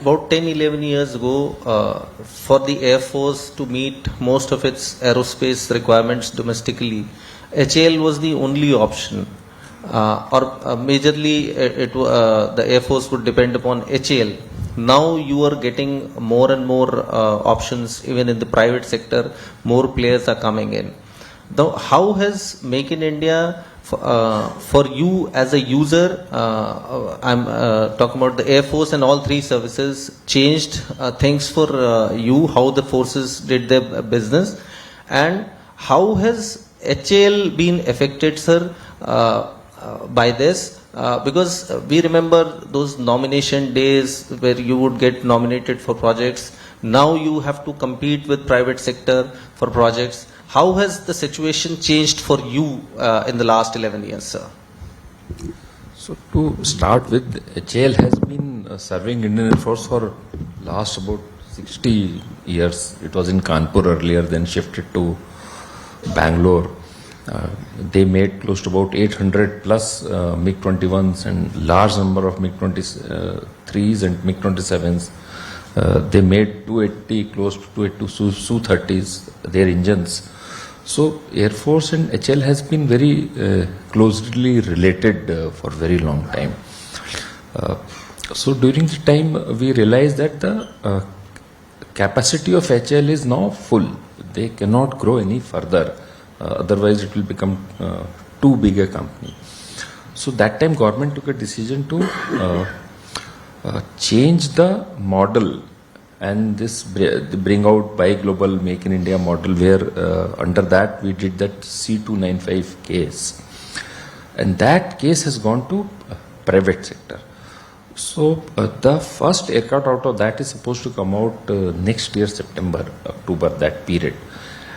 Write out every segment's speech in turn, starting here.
about 10-11 years ago, for the Air Force to meet most of its aerospace requirements domestically, HAL was the only option. Majorly the Air Force would depend upon HAL. Now you are getting more and more options even in the private sector. More players are coming in. Now, how has Make in India for you as a user, I'm talking about the Air Force and all three services, changed things for you, how the forces did their business, and how has HAL been affected, sir, by this? Because we remember those nomination days where you would get nominated for projects. Now you have to compete with private sector for projects. How has the situation changed for you in the last 11 years, sir? So to start with, HAL has been serving Indian Air Force for last about 60 years. It was in Kanpur earlier, then shifted to Bangalore. They made close to about 800 plus MiG-21s and large number of MiG-23s and MiG-27s. They made 280, close to 280 Su-30s, their engines. So Air Force and HAL has been very closely related for very long time. So during the time we realized that the capacity of HAL is now full. They cannot grow any further. Otherwise it will become too big a company. So that time government took a decision to change the model and this bring out Buy Global Make in India model, where under that we did that C295 case, and that case has gone to private sector. So the first aircraft out of that is supposed to come out next year, September, October, that period.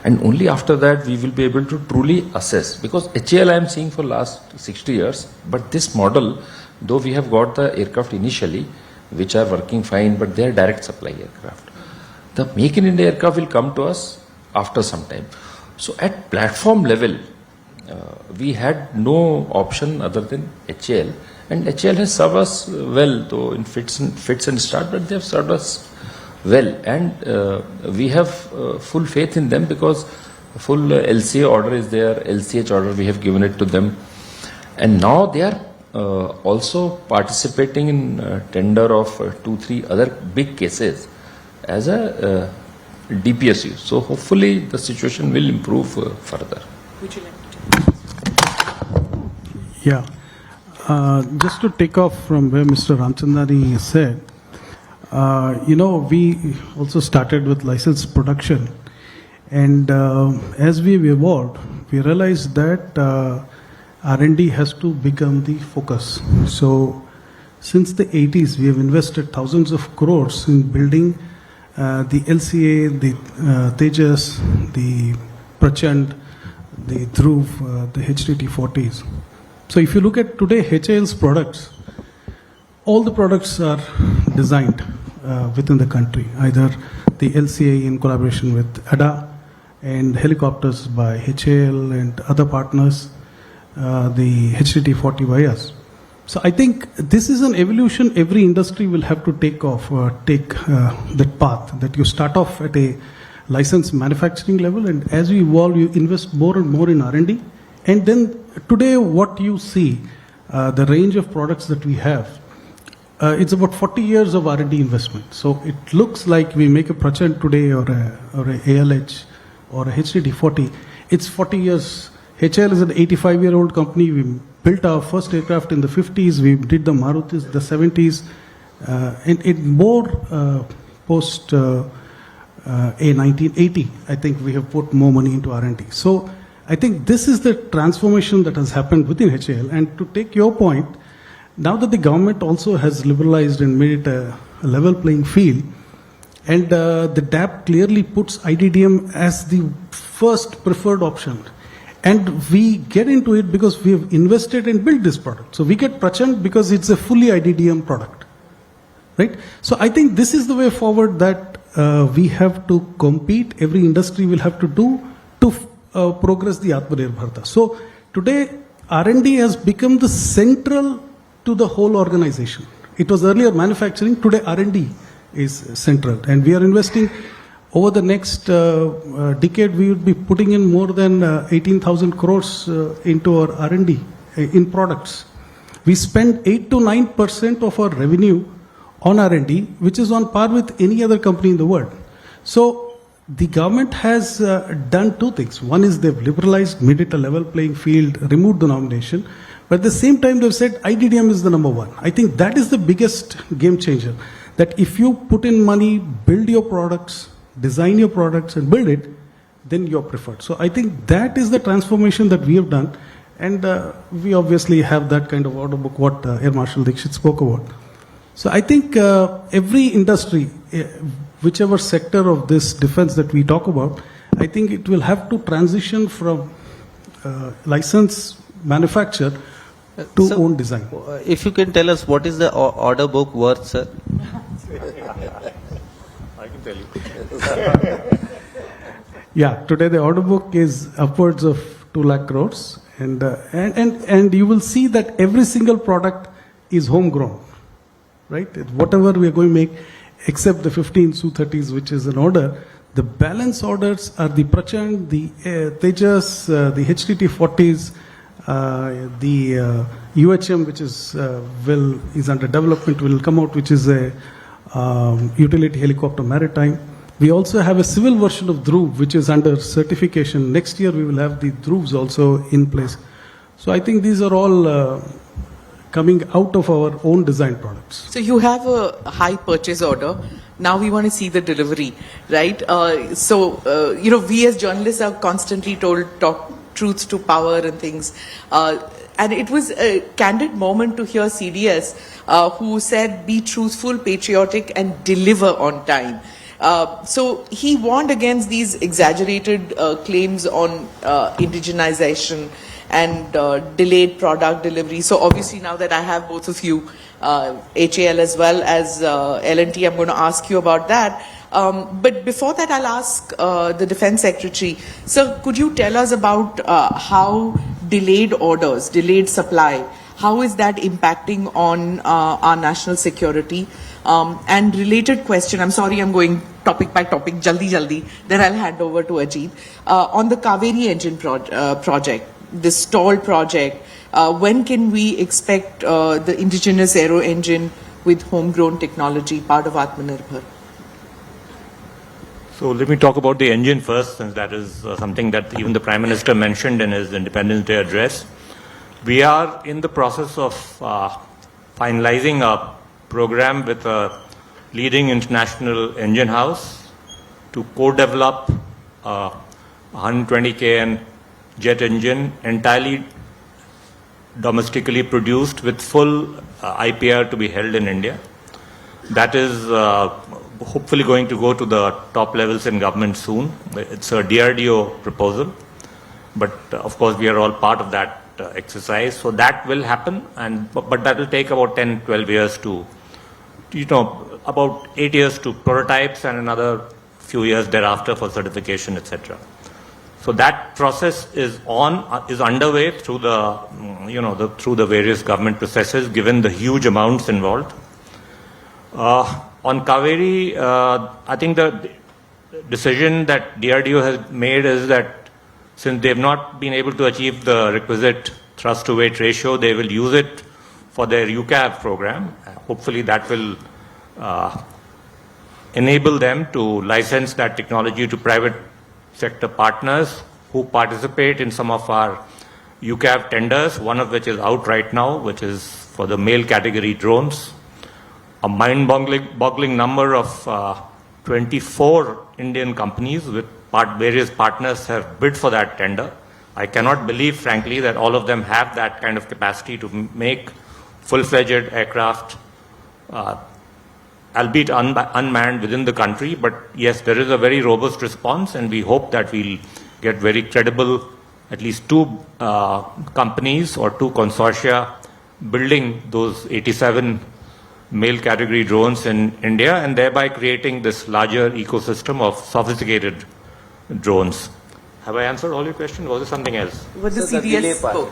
And only after that we will be able to truly assess, because HAL I am seeing for last 60 years, but this model, though we have got the aircraft initially, which are working fine, but they are direct supply aircraft. The Make in India aircraft will come to us after some time. So at platform level, we had no option other than HAL, and HAL has served us well, though in fits and start, but they have served us well, and we have full faith in them, because full LCA order is there, LCH order we have given it to them, and now they are also participating in tender of 2-3 other big cases as a DPSU. So hopefully the situation will improve further. Would you like to? Yeah, just to take off from where Mr. Ramchandani said, we also started with licensed production, and as we've evolved, we realized that R&D has to become the focus. So since the 80s, we have invested thousands of crores in building the LCA, the Tejas, the Prachand, the Dhruv, the HTT-40s. So if you look at today HAL's products, all the products are designed within the country, either the LCA in collaboration with ADA, and helicopters by HAL and other partners, the HTT-40 by us. So I think this is an evolution every industry will have to take that path, that you start off at a licensed manufacturing level, and as you evolve, you invest more and more in R&D. And then today what you see, the range of products that we have, it's about 40 years of R&D investment. So it looks like we make a Prachand today or a ALH or a HTT-40. It's 40 years. HAL is an 85-year-old company. We built our first aircraft in the 50s. We did the Marutis, the 70s. And it more post a 1980, I think we have put more money into R&D. So I think this is the transformation that has happened within HAL. And to take your point, now that the government also has liberalized and made it a level playing field, and the DAP clearly puts IDDM as the first preferred option. And we get into it because we have invested and built this product. So we get Prachand because it's a fully IDDM product, right? So I think this is the way forward that we have to compete. Every industry will have to do to progress the Atmanirbhar Bharata. So today R&D has become the central to the whole organization. It was earlier manufacturing, today R&D is central. And we are investing over the next decade, we would be putting in more than 18,000 crores into our R&D in products. We spend 8 to 9% of our revenue on R&D, which is on par with any other company in the world. So the government has done two things. One is they've liberalized, made it a level playing field, removed the nomination. But at the same time, they've said IDDM is the number one. I think that is the biggest game changer. That if you put in money, build your products, design your products and build it, then you're preferred. So I think that is the transformation that we have done. And we obviously have that kind of order book, what Air Marshal Dixit spoke about. So I think every industry, whichever sector of this defense that we talk about, I think it will have to transition from license manufacture to So, own design. If you can tell us what is the order book worth, sir? I can tell you. Yeah, today the order book is upwards of 2 lakh crores. And you will see that every single product is homegrown, right? Whatever we are going to make, except the 15 Su-30s, which is an order, the balance orders are the Prachand, the Tejas, the HTT-40s, the UHM, which is under development, will come out, which is a utility helicopter maritime. We also have a civil version of Dhruv, which is under certification. Next year, we will have the Dhruvs also in place. So I think these are all coming out of our own design products. So you have a high purchase order. Now we want to see the delivery, right? We as journalists are constantly told talk truth to power and things. And it was a candid moment to hear CDS, who said, be truthful, patriotic, and deliver on time. So he warned against these exaggerated claims on indigenization and delayed product delivery. So obviously now that I have both of you, HAL as well as L&T, I'm going to ask you about that. But before that, I'll ask the Defense Secretary. Sir, could you tell us about how delayed orders, delayed supply, how is that impacting on our national security? And related question, I'm sorry I'm going topic by topic, jaldi, then I'll hand over to Ajit. On the Kaveri engine project, the stalled project, when can we expect the indigenous aero engine with homegrown technology, part of Atmanirbhar? So let me talk about the engine first, since that is something that even the Prime Minister mentioned in his Independence Day address. We are in the process of finalizing a program with a leading international engine house to co-develop a 120 kN jet engine entirely domestically produced with full IPR to be held in India. That is hopefully going to go to the top levels in government soon. It's a DRDO proposal, but of course we are all part of that exercise. So that will happen, but that will take about 10, 12 years to, about 8 years to prototypes and another few years thereafter for certification, etc. So that process is underway through through the various government processes, given the huge amounts involved. On Kaveri, I think the decision that DRDO has made is that since they have not been able to achieve the requisite thrust to weight ratio, they will use it for their UCAV program. Hopefully that will enable them to license that technology to private sector partners who participate in some of our UCAV tenders, one of which is out right now, which is for the male category drones. A mind-boggling number of 24 Indian companies with various partners have bid for that tender. I cannot believe, frankly, that all of them have that kind of capacity to make full-fledged aircraft, albeit unmanned within the country. But yes, there is a very robust response, and we hope that we'll get very credible, at least two companies or two consortia building those 87 male category drones in India, and thereby creating this larger ecosystem of sophisticated drones. Have I answered all your questions? Was there something else? What the CDS spoke.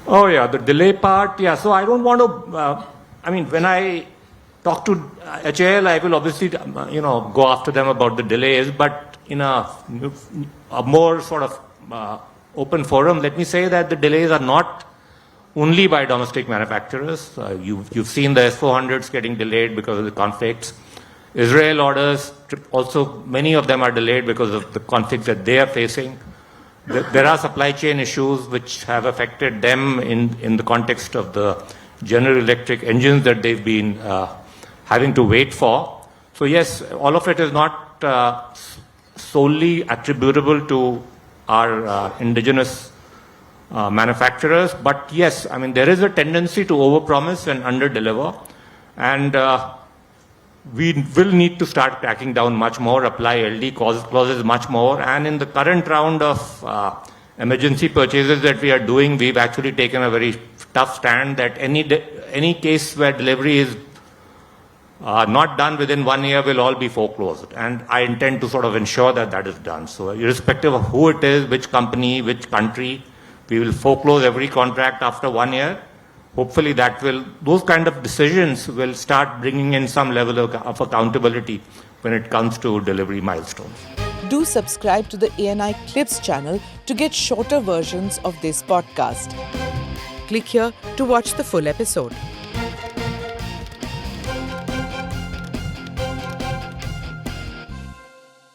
Oh yeah, the delay part. Yeah, so I don't want to. When I talk to HAL. I will obviously, go after them about the delays, but in a more sort of open forum, let me say that the delays are not only by domestic manufacturers. You've seen the S400s getting delayed because of the conflicts. Israel orders, also many of them are delayed because of the conflicts that they are facing. There are supply chain issues which have affected them in the context of the General Electric engines that they've been having to wait for. So yes, all of it is not solely attributable to our indigenous manufacturers, but yes, I mean, there is a tendency to overpromise and underdeliver, and we will need to start cracking down much more, apply LD clauses much more, and in the current round of emergency purchases that we are doing, we've actually taken a very tough stand that any case where delivery is not done within 1 year will all be foreclosed, and I intend to sort of ensure that that is done. So irrespective of who it is, which company, which country, we will foreclose every contract after 1 year. Hopefully those kind of decisions will start bringing in some level of accountability when it comes to delivery milestones. Do subscribe to the ANI Clips channel to get shorter versions of this podcast. Click here to watch the full episode.